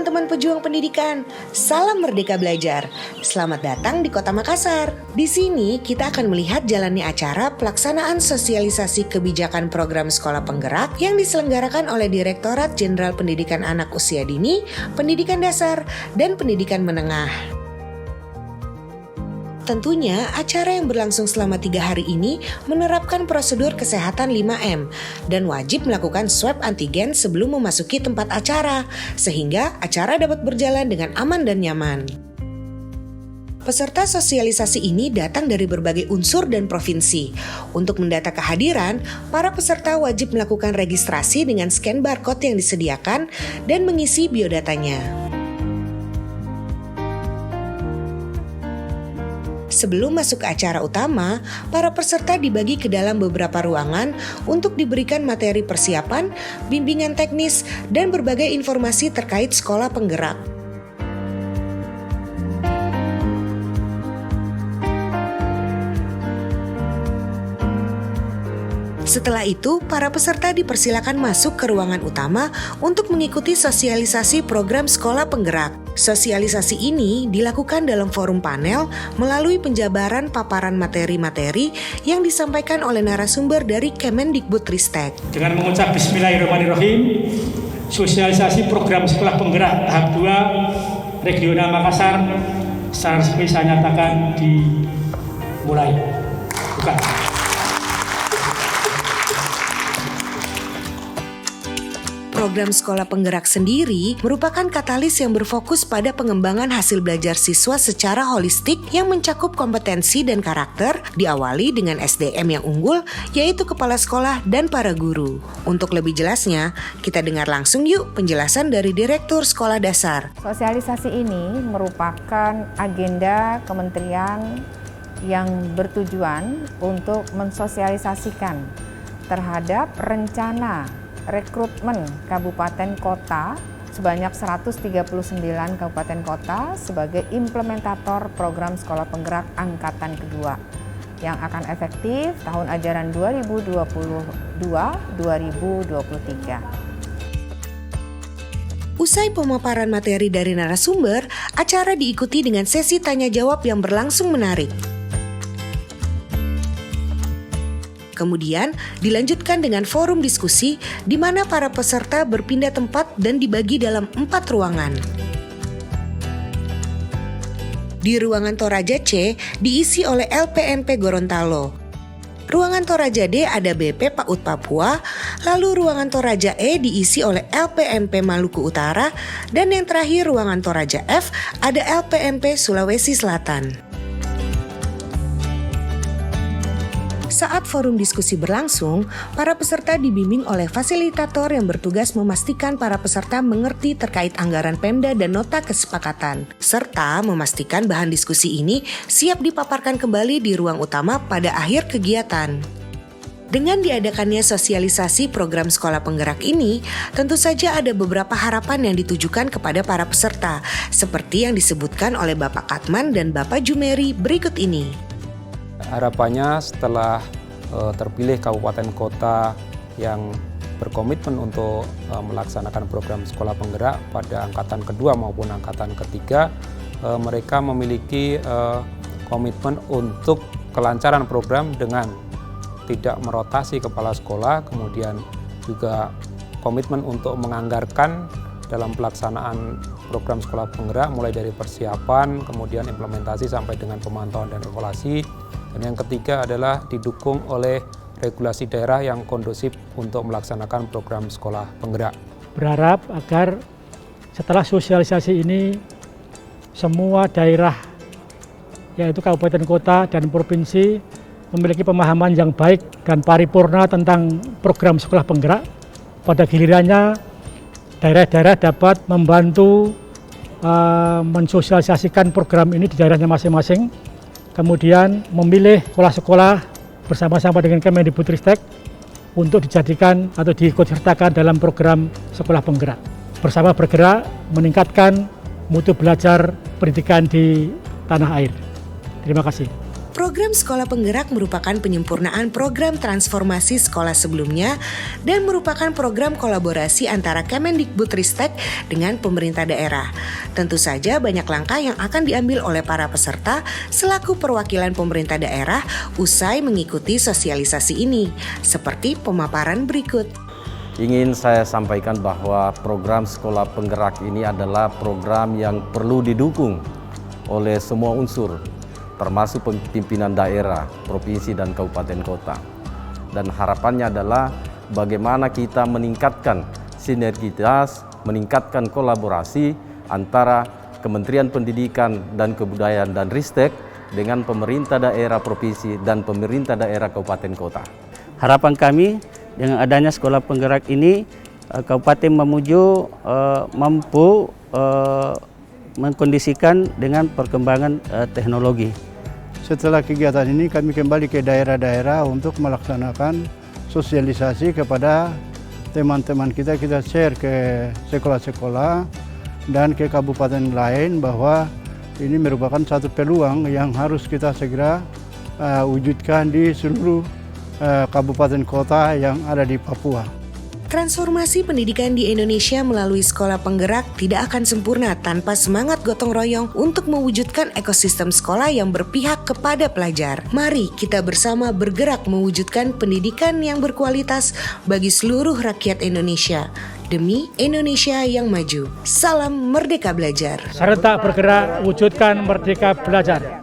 teman-teman pejuang pendidikan, salam Merdeka Belajar. Selamat datang di Kota Makassar. Di sini kita akan melihat jalannya acara pelaksanaan sosialisasi kebijakan program sekolah penggerak yang diselenggarakan oleh Direktorat Jenderal Pendidikan Anak Usia Dini, Pendidikan Dasar, dan Pendidikan Menengah. Tentunya acara yang berlangsung selama 3 hari ini menerapkan prosedur kesehatan 5M dan wajib melakukan swab antigen sebelum memasuki tempat acara, sehingga acara dapat berjalan dengan aman dan nyaman. Peserta sosialisasi ini datang dari berbagai unsur dan provinsi. Untuk mendata kehadiran, para peserta wajib melakukan registrasi dengan scan barcode yang disediakan dan mengisi biodatanya. Sebelum masuk ke acara utama, para peserta dibagi ke dalam beberapa ruangan untuk diberikan materi persiapan, bimbingan teknis, dan berbagai informasi terkait sekolah penggerak. Setelah itu, para peserta dipersilakan masuk ke ruangan utama untuk mengikuti sosialisasi program sekolah penggerak. Sosialisasi ini dilakukan dalam forum panel melalui penjabaran paparan materi-materi yang disampaikan oleh narasumber dari Kemendikbudristek. Dengan mengucap Bismillahirrahmanirrahim, sosialisasi program sekolah penggerak tahap 2 Regional Makassar secara resmi saya nyatakan dimulai. Bukan. Program sekolah penggerak sendiri merupakan katalis yang berfokus pada pengembangan hasil belajar siswa secara holistik yang mencakup kompetensi dan karakter, diawali dengan SDM yang unggul, yaitu kepala sekolah dan para guru. Untuk lebih jelasnya, kita dengar langsung yuk penjelasan dari Direktur Sekolah Dasar. Sosialisasi ini merupakan agenda kementerian yang bertujuan untuk mensosialisasikan terhadap rencana rekrutmen kabupaten kota sebanyak 139 kabupaten kota sebagai implementator program sekolah penggerak angkatan kedua yang akan efektif tahun ajaran 2022-2023. Usai pemaparan materi dari narasumber, acara diikuti dengan sesi tanya jawab yang berlangsung menarik. Kemudian dilanjutkan dengan forum diskusi di mana para peserta berpindah tempat dan dibagi dalam 4 ruangan. Di ruangan Toraja C diisi oleh LPMP Gorontalo. Ruangan Toraja D ada BP PAUD Papua, lalu ruangan Toraja E diisi oleh LPMP Maluku Utara, dan yang terakhir ruangan Toraja F ada LPMP Sulawesi Selatan. Saat forum diskusi berlangsung, para peserta dibimbing oleh fasilitator yang bertugas memastikan para peserta mengerti terkait anggaran Pemda dan nota kesepakatan, serta memastikan bahan diskusi ini siap dipaparkan kembali di ruang utama pada akhir kegiatan. Dengan diadakannya sosialisasi program sekolah penggerak ini, tentu saja ada beberapa harapan yang ditujukan kepada para peserta, seperti yang disebutkan oleh Bapak Katman dan Bapak Jumeri berikut ini. Harapannya setelah terpilih kabupaten kota yang berkomitmen untuk melaksanakan program sekolah penggerak pada angkatan kedua maupun angkatan ketiga, mereka memiliki komitmen untuk kelancaran program dengan tidak merotasi kepala sekolah, kemudian juga komitmen untuk menganggarkan dalam pelaksanaan program sekolah penggerak mulai dari persiapan, kemudian implementasi sampai dengan pemantauan dan evaluasi. Dan yang ketiga adalah didukung oleh regulasi daerah yang kondusif untuk melaksanakan program sekolah penggerak. Berharap agar setelah sosialisasi ini semua daerah yaitu kabupaten kota dan provinsi memiliki pemahaman yang baik dan paripurna tentang program sekolah penggerak. Pada gilirannya daerah-daerah dapat membantu mensosialisasikan program ini di daerahnya masing-masing. Kemudian memilih sekolah-sekolah bersama-sama dengan Kemendikbudristek untuk dijadikan atau diikutsertakan dalam program sekolah penggerak. Bersama bergerak meningkatkan mutu belajar pendidikan di tanah air. Terima kasih. Program Sekolah Penggerak merupakan penyempurnaan program transformasi sekolah sebelumnya dan merupakan program kolaborasi antara Kemendikbudristek dengan pemerintah daerah. Tentu saja banyak langkah yang akan diambil oleh para peserta selaku perwakilan pemerintah daerah usai mengikuti sosialisasi ini, seperti pemaparan berikut. Ingin saya sampaikan bahwa program Sekolah Penggerak ini adalah program yang perlu didukung oleh semua unsur, termasuk pimpinan daerah, provinsi dan kabupaten kota. Dan harapannya adalah bagaimana kita meningkatkan sinergitas, meningkatkan kolaborasi antara Kementerian Pendidikan dan Kebudayaan dan Ristek dengan pemerintah daerah provinsi dan pemerintah daerah kabupaten kota. Harapan kami dengan adanya Sekolah Penggerak ini, Kabupaten Mamuju mampu mengkondisikan dengan perkembangan teknologi. Setelah kegiatan ini kami kembali ke daerah-daerah untuk melaksanakan sosialisasi kepada teman-teman kita share ke sekolah-sekolah dan ke kabupaten lain bahwa ini merupakan satu peluang yang harus kita segera wujudkan di seluruh kabupaten kota yang ada di Papua. Transformasi pendidikan di Indonesia melalui sekolah penggerak tidak akan sempurna tanpa semangat gotong royong untuk mewujudkan ekosistem sekolah yang berpihak kepada pelajar. Mari kita bersama bergerak mewujudkan pendidikan yang berkualitas bagi seluruh rakyat Indonesia. Demi Indonesia yang maju. Salam Merdeka Belajar. Serentak bergerak wujudkan Merdeka Belajar.